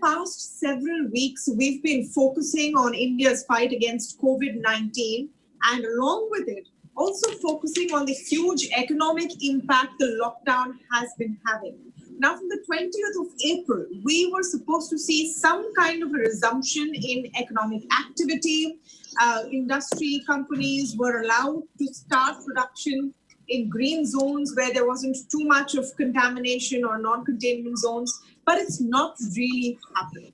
past several weeks, we've been focusing on India's fight against COVID-19, and along with it, also focusing on the huge economic impact the lockdown has been having. Now, from the 20th of April, we were supposed to see some kind of a resumption in economic activity. Industry companies were allowed to start production in green zones where there wasn't too much of contamination or non-containment zones, but it's not really happened.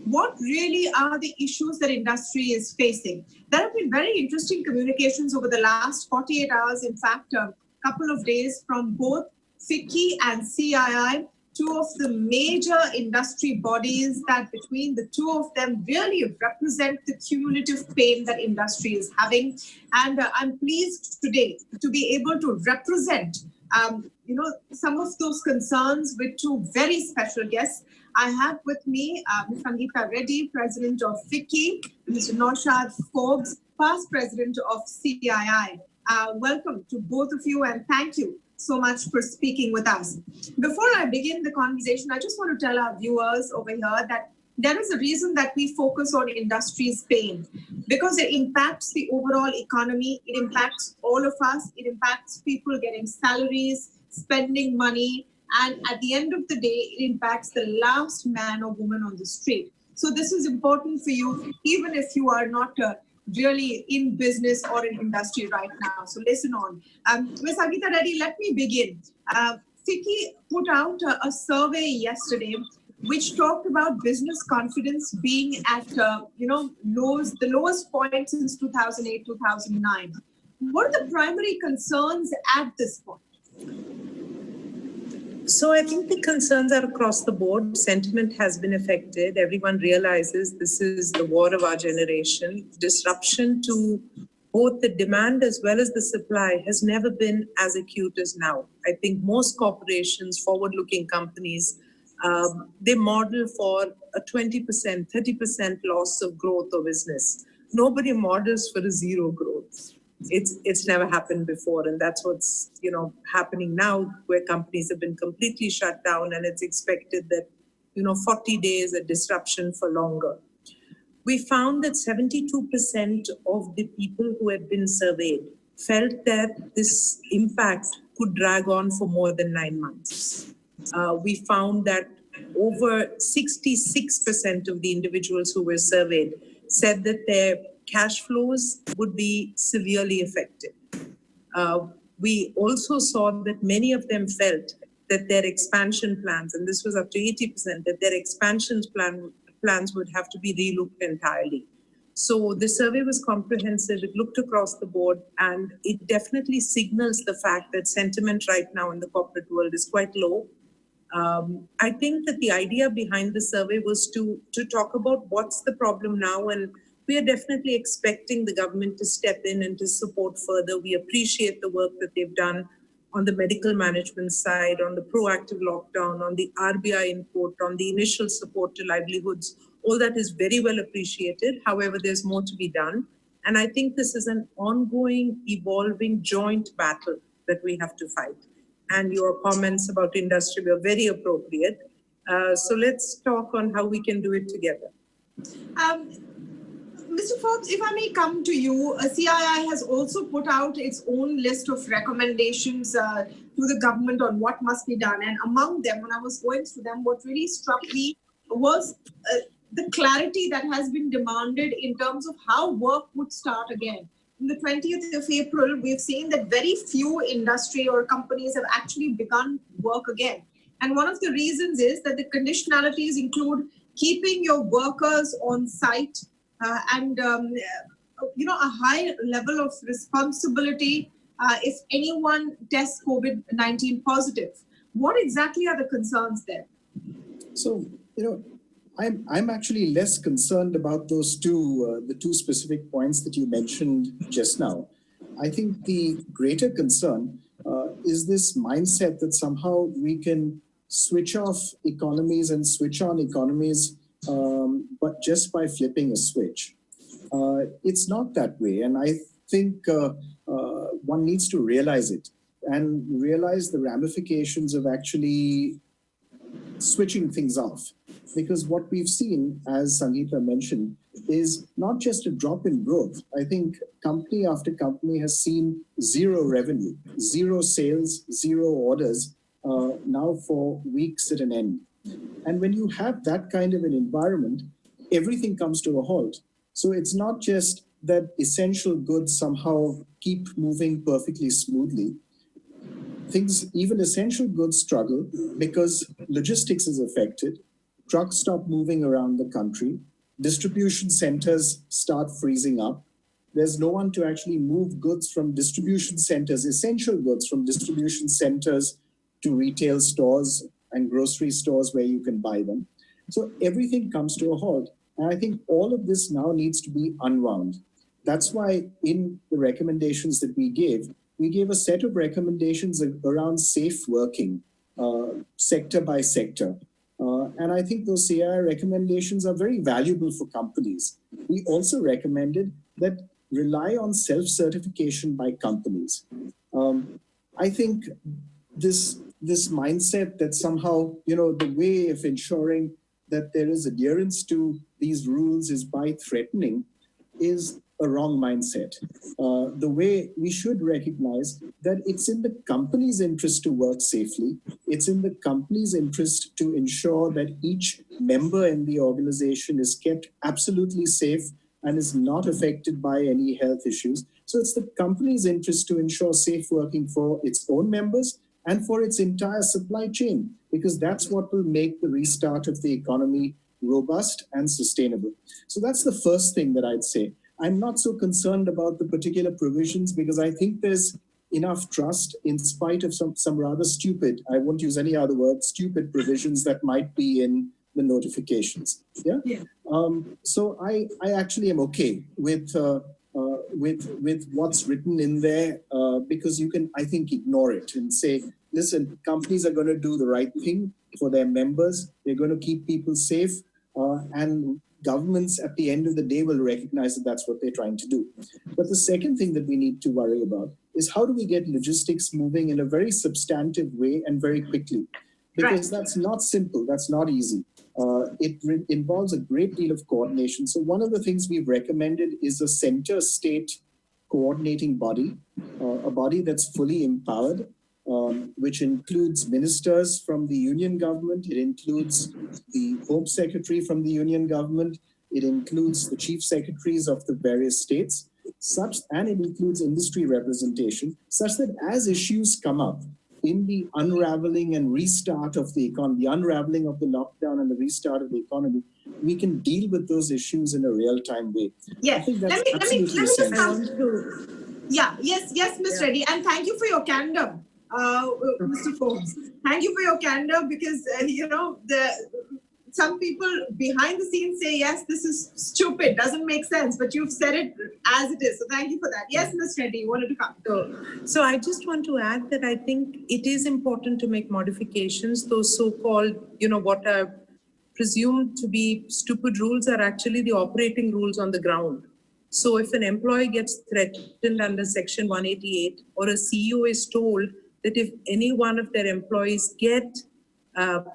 What really are the issues that industry is facing? There have been very interesting communications over the last 48 hours, in fact, a couple of days from both FICCI and CII, two of the major industry bodies that between the two of them really represent the cumulative pain that industry is having. And I'm pleased today to be able to represent some of those concerns with two very special guests. I have with me Ms. Sangita Reddy, President of FICCI, Mr. Naushad Forbes, past President of CII. Welcome to both of you, and thank you so much for speaking with us. Before I begin the conversation, I just want to tell our viewers over here that there is a reason that we focus on industry's pain, because it impacts the overall economy, it impacts all of us, it impacts people getting salaries, spending money, and at the end of the day, it impacts the last man or woman on the street. So this is important for you, even if you are not really in business or in industry right now. So listen on. Ms. Sangita Reddy, let me begin. FICCI put out a survey yesterday which talked about business confidence being at the lowest point since 2008, 2009. What are the primary concerns at this point? So I think the concerns are across the board. Sentiment has been affected. Everyone realizes this is the war of our generation. Disruption to both the demand as well as the supply has never been as acute as now. I think most corporations, forward-looking companies, they model for a 20%, 30% loss of growth or business. Nobody models for a zero growth. It's never happened before, and that's what's happening now, where companies have been completely shut down, and it's expected that 40 days a disruption for longer. We found that 72% of the people who had been surveyed felt that this impact could drag on for more than 9 months. We found that over 66% of the individuals who were surveyed said that their cash flows would be severely affected. We also saw that many of them felt that their expansion plans, and this was up to 80%, that their expansion plans would have to be relooked entirely. So the survey was comprehensive, it looked across the board, and it definitely signals the fact that sentiment right now in the corporate world is quite low. I think that the idea behind the survey was to talk about what's the problem now, and we are definitely expecting the government to step in and to support further. We appreciate the work that they've done on the medical management side, on the proactive lockdown, on the RBI input, on the initial support to livelihoods. All that is very well appreciated. However, there's more to be done. And I think this is an ongoing, evolving joint battle that we have to fight. And your comments about industry were very appropriate. So let's talk on how we can do it together. Mr. Forbes, if I may come to you, CII has also put out its own list of recommendations to the government on what must be done. And among them, when I was going through them, what really struck me was the clarity that has been demanded in terms of how work would start again. On the 20th of April, we've seen that very few industry or companies have actually begun work again. And one of the reasons is that the conditionalities include keeping your workers on site, and a high level of responsibility if anyone tests COVID-19 positive. What exactly are the concerns there? So, I'm actually less concerned about those the two specific points that you mentioned just now. I think the greater concern is this mindset that somehow we can switch off economies and switch on economies but just by flipping a switch. It's not that way. And I think one needs to realize it and realize the ramifications of actually switching things off. Because what we've seen, as Sangita mentioned, is not just a drop in growth. I think company after company has seen zero revenue, zero sales, zero orders now for weeks at an end. And when you have that kind of an environment, everything comes to a halt. So it's not just that essential goods somehow keep moving perfectly smoothly. Things, even essential goods struggle because logistics is affected. Trucks stop moving around the country. Distribution centers start freezing up. There's no one to actually move goods from distribution centers, essential goods from distribution centers to retail stores and grocery stores where you can buy them. So everything comes to a halt. And I think all of this now needs to be unwound. That's why in the recommendations that we gave a set of recommendations around safe working, sector by sector. And I think those CII recommendations are very valuable for companies. We also recommended that rely on self-certification by companies. I think this mindset that somehow, the way of ensuring that there is adherence to these rules is by threatening is a wrong mindset. The way we should recognize that it's in the company's interest to work safely. It's in the company's interest to ensure that each member in the organization is kept absolutely safe and is not affected by any health issues. So it's the company's interest to ensure safe working for its own members and for its entire supply chain, because that's what will make the restart of the economy robust and sustainable. So that's the first thing that I'd say. I'm not so concerned about the particular provisions because I think there's enough trust in spite of some rather stupid, I won't use any other word, stupid provisions that might be in the notifications. Yeah. So I actually am okay with what's written in there because you can, I think, ignore it and say, listen, companies are going to do the right thing for their members. They're going to keep people safe and governments at the end of the day will recognize that that's what they're trying to do. But the second thing that we need to worry about is how do we get logistics moving in a very substantive way and very quickly? Because that's not simple, that's not easy. It involves a great deal of coordination. So one of the things we've recommended is a center state coordinating body, a body that's fully empowered, which includes ministers from the union government. It includes the home secretary from the union government. It includes the chief secretaries of the various states, and it includes industry representation, such that as issues come up in the unraveling and restart of the economy, the unraveling of the lockdown and the restart of the economy, we can deal with those issues in a real-time way. Yes. I think that's let me just essential. Yes, Ms. Reddy, and thank you for your candor, Mr. Forbes. Thank you for your candor because some people behind the scenes say, yes, this is stupid, doesn't make sense, but you've said it as it is. So thank you for that. Yes, Ms. Reddy, you wanted to come. So I just want to add that I think it is important to make modifications. Those so-called, what are presumed to be stupid rules are actually the operating rules on the ground. So if an employee gets threatened under Section 188 or a CEO is told that if any one of their employees get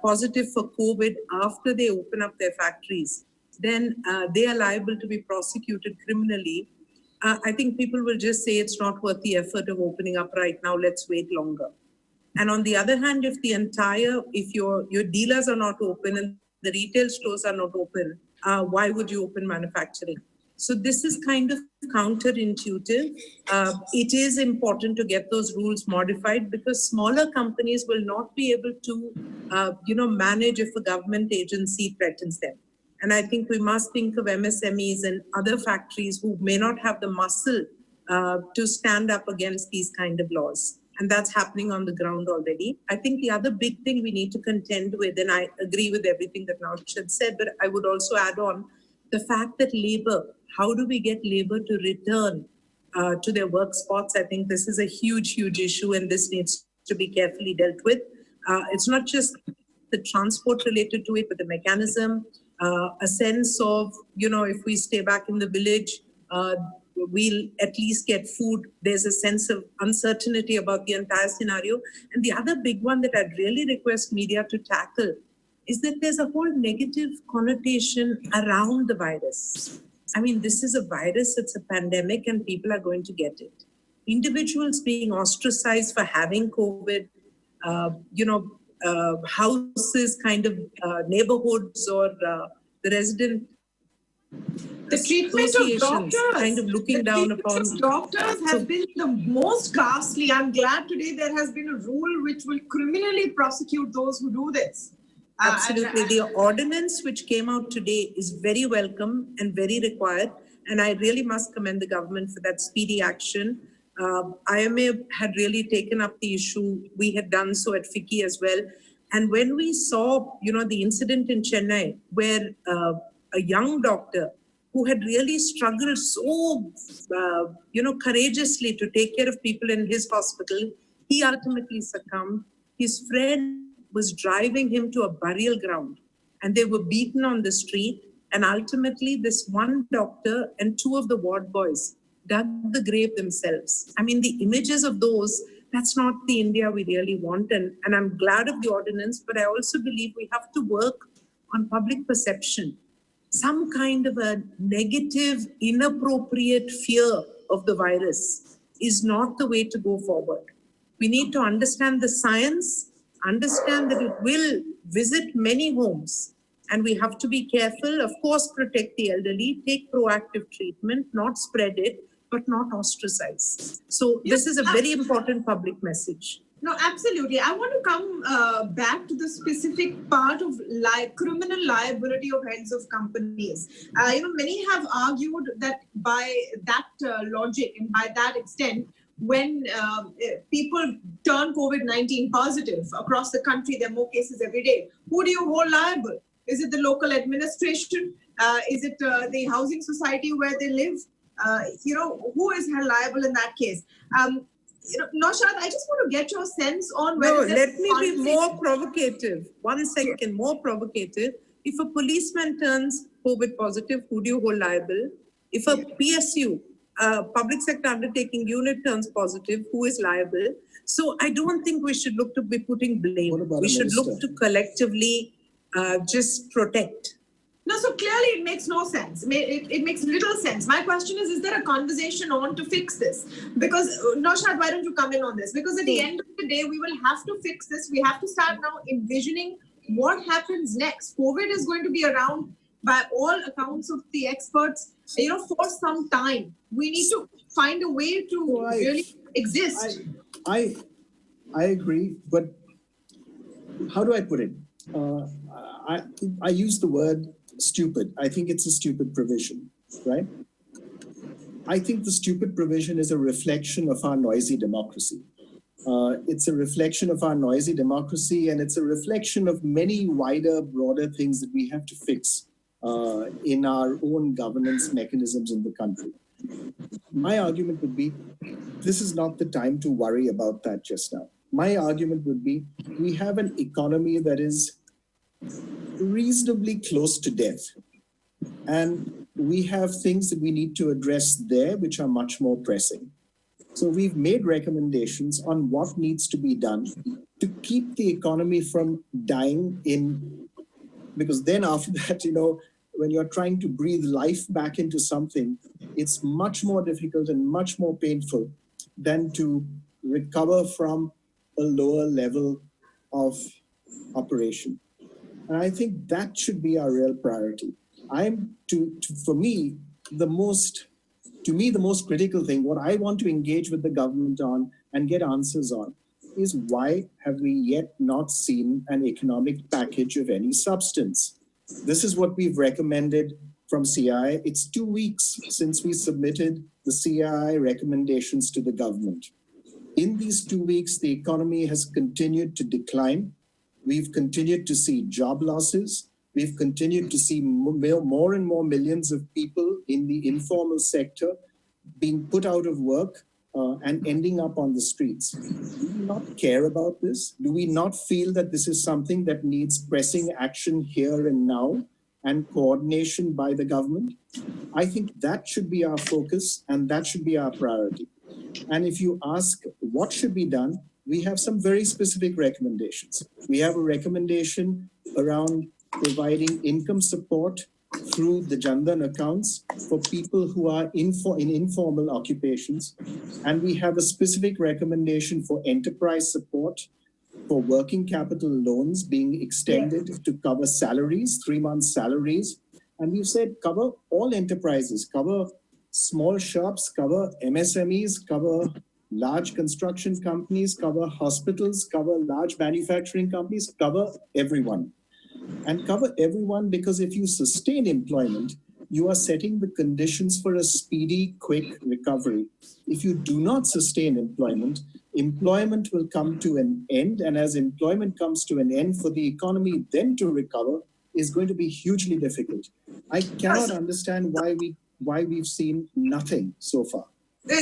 positive for COVID after they open up their factories, then they are liable to be prosecuted criminally. I think people will just say it's not worth the effort of opening up right now, let's wait longer. And on the other hand, if your dealers are not open and the retail stores are not open, why would you open manufacturing? So this is kind of counterintuitive. It is important to get those rules modified because smaller companies will not be able to, manage if a government agency threatens them. And I think we must think of MSMEs and other factories who may not have the muscle to stand up against these kind of laws. And that's happening on the ground already. I think the other big thing we need to contend with, and I agree with everything that Naushad said, but I would also add on the fact that labor, how do we get labor to return to their work spots? I think this is a huge, huge issue and this needs to be carefully dealt with. It's not just the transport related to it, but the mechanism, a sense of, if we stay back in the village, we'll at least get food. There's a sense of uncertainty about the entire scenario. And the other big one that I'd really request media to tackle is that there's a whole negative connotation around the virus. I mean, this is a virus, it's a pandemic, and people are going to get it. Individuals being ostracized for having COVID, houses, kind of neighborhoods, or the resident the treatment of associations doctors, kind of looking down upon. Doctors has been the most ghastly. I'm glad today there has been a rule which will criminally prosecute those who do this. Absolutely. The ordinance which came out today is very welcome and very required. And I really must commend the government for that speedy action. IMA had really taken up the issue. We had done so at FICCI as well. And when we saw, the incident in Chennai, where a young doctor who had really struggled so, courageously to take care of people in his hospital, he ultimately succumbed. His friend was driving him to a burial ground, and they were beaten on the street. And ultimately, this one doctor and two of the ward boys dug the grave themselves. I mean, the images of those, that's not the India we really want. And I'm glad of the ordinance, but I also believe we have to work on public perception. Some kind of a negative, inappropriate fear of the virus is not the way to go forward. We need to understand the science, understand that it will visit many homes, and we have to be careful. Of course, protect the elderly, take proactive treatment, not spread it, but not ostracize. So this is a very important public message. No, absolutely. I want to come back to the specific part of criminal liability of heads of companies. Many have argued that by that logic and by that extent, when people turn COVID-19 positive across the country, there are more cases every day. Who do you hold liable? Is it the local administration? Is it the housing society where they live? Who is held liable in that case? Naushad, I just want to get your sense on whether. No, let me be more provocative. 1 second, more provocative. If a policeman turns COVID positive, who do you hold liable? If a PSU, public sector undertaking unit, turns positive, who is liable? So I don't think we should look to be putting blame. We should look to collectively just protect. No, so clearly it makes no sense. It makes little sense. My question is there a conversation on to fix this? Because, Naushad, why don't you come in on this? Because at the end of the day, we will have to fix this. We have to start now envisioning what happens next. COVID is going to be around by all accounts of the experts, for some time. We need to find a way to really exist. I agree, but how do I put it? I use the word stupid. I think it's a stupid provision, right? I think the stupid provision is a reflection of our noisy democracy. It's a reflection of our noisy democracy, and it's a reflection of many wider, broader things that we have to fix in our own governance mechanisms in the country. My argument would be, this is not the time to worry about that just now. My argument would be, we have an economy that is reasonably close to death. And we have things that we need to address there, which are much more pressing. So we've made recommendations on what needs to be done to keep the economy from dying because then after that, when you're trying to breathe life back into something, it's much more difficult and much more painful than to recover from a lower level of operation. And I think that should be our real priority. For me, the most critical thing, what I want to engage with the government on and get answers on, is why have we yet not seen an economic package of any substance? This is what we've recommended from CII. It's 2 weeks since we submitted the CII recommendations to the government. In these 2 weeks, the economy has continued to decline. We've continued to see job losses. We've continued to see more and more millions of people in the informal sector being put out of work and ending up on the streets. Do we not care about this? Do we not feel that this is something that needs pressing action here and now and coordination by the government? I think that should be our focus and that should be our priority. And if you ask what should be done, we have some very specific recommendations. We have a recommendation around providing income support through the Jandan accounts for people who are in informal occupations. And we have a specific recommendation for enterprise support for working capital loans being extended to cover salaries, 3 months salaries. And we've said cover all enterprises, cover small shops, cover MSMEs, cover large construction companies, cover hospitals, cover large manufacturing companies, cover everyone. And cover everyone because if you sustain employment, you are setting the conditions for a speedy, quick recovery. If you do not sustain employment, employment will come to an end. And as employment comes to an end, for the economy then to recover is going to be hugely difficult. I cannot understand why we've seen nothing so far.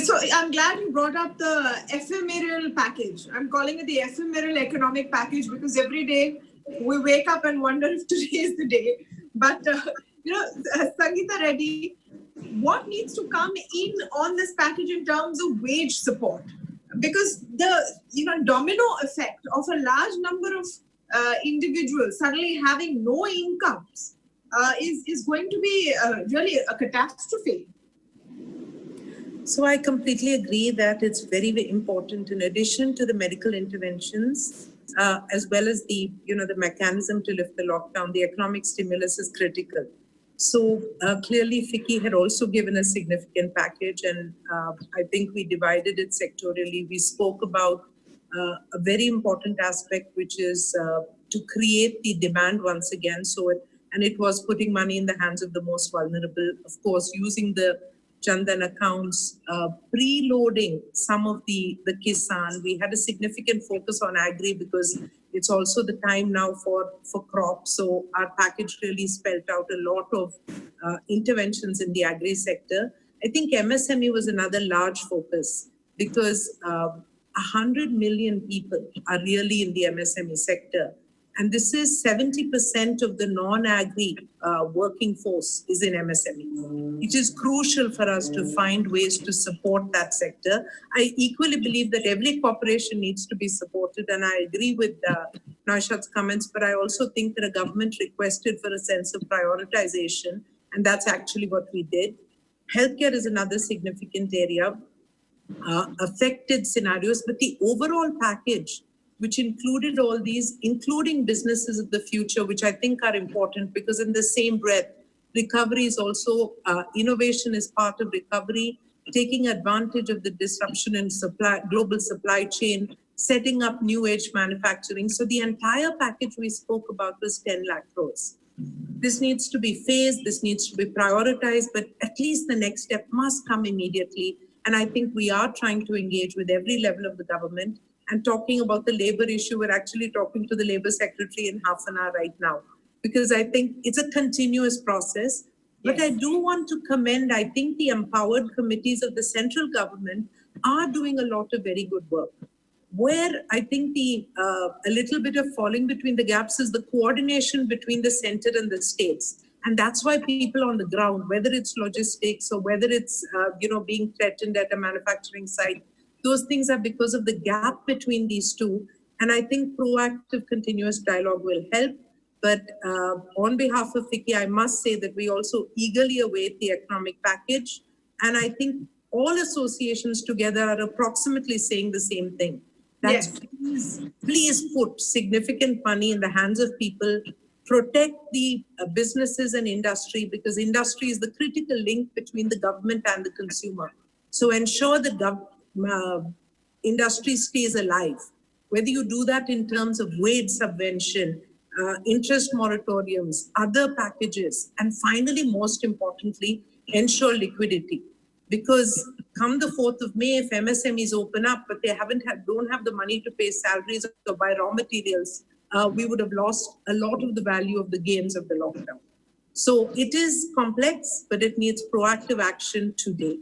So I'm glad you brought up the ephemeral package. I'm calling it the ephemeral economic package because every day we wake up and wonder if today is the day. But, Sangita, Reddy, what needs to come in on this package in terms of wage support? Because the domino effect of a large number of individuals suddenly having no incomes is going to be really a catastrophe. So I completely agree that it's very, very important in addition to the medical interventions, as well as the mechanism to lift the lockdown, the economic stimulus is critical. So clearly FICCI had also given a significant package and I think we divided it sectorially. We spoke about a very important aspect, which is to create the demand once again. And it was putting money in the hands of the most vulnerable, of course, using the Jandan accounts, preloading some of the Kisan. We had a significant focus on agri because it's also the time now for crops. So our package really spelled out a lot of interventions in the agri sector. I think MSME was another large focus because 100 million people are really in the MSME sector. And this is 70% of the non-agri working force is in MSME. It is crucial for us to find ways to support that sector. I equally believe that every corporation needs to be supported, and I agree with Naushad's comments, but I also think that a government requested for a sense of prioritization, and that's actually what we did. Healthcare is another significant area, affected scenarios, but the overall package, which included all these, including businesses of the future, which I think are important because in the same breath, recovery is also, innovation is part of recovery, taking advantage of the disruption in global supply chain, setting up new age manufacturing. So the entire package we spoke about was 10 lakh crores. This needs to be phased, this needs to be prioritized, but at least the next step must come immediately. And I think we are trying to engage with every level of the government. And talking about the labor issue, we're actually talking to the labor secretary in half an hour right now, because I think it's a continuous process. But I do want to commend, I think the empowered committees of the central government are doing a lot of very good work. Where I think a little bit of falling between the gaps is the coordination between the center and the states. And that's why people on the ground, whether it's logistics or whether it's being threatened at a manufacturing site, those things are because of the gap between these two. And I think proactive continuous dialogue will help. But on behalf of FICCI, I must say that we also eagerly await the economic package. And I think all associations together are approximately saying the same thing. That's please put significant money in the hands of people, protect the businesses and industry, because industry is the critical link between the government and the consumer. So ensure that industry stays alive. Whether you do that in terms of wage subvention, interest moratoriums, other packages, and finally, most importantly, ensure liquidity. Because come the 4th of May, if MSMEs open up, but they don't have the money to pay salaries or buy raw materials, we would have lost a lot of the value of the gains of the lockdown. So it is complex, but it needs proactive action today.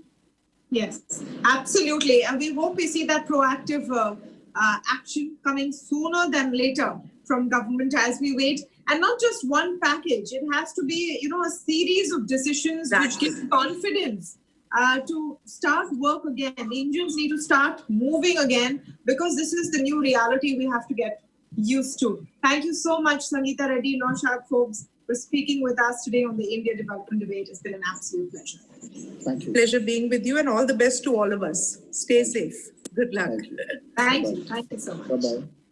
Yes, absolutely. And we hope we see that proactive action coming sooner than later from government as we wait. And not just one package. It has to be, a series of decisions which give confidence to start work again. The Indians need to start moving again because this is the new reality we have to get used to. Thank you so much, Sangita, Reddy, Naushad, Forbes, for speaking with us today on the India Development Debate. It's been an absolute pleasure. Thank you. Pleasure being with you, and all the best to all of us. Stay safe. Good luck. Thank you. Thank you. Thank you so much. Bye-bye.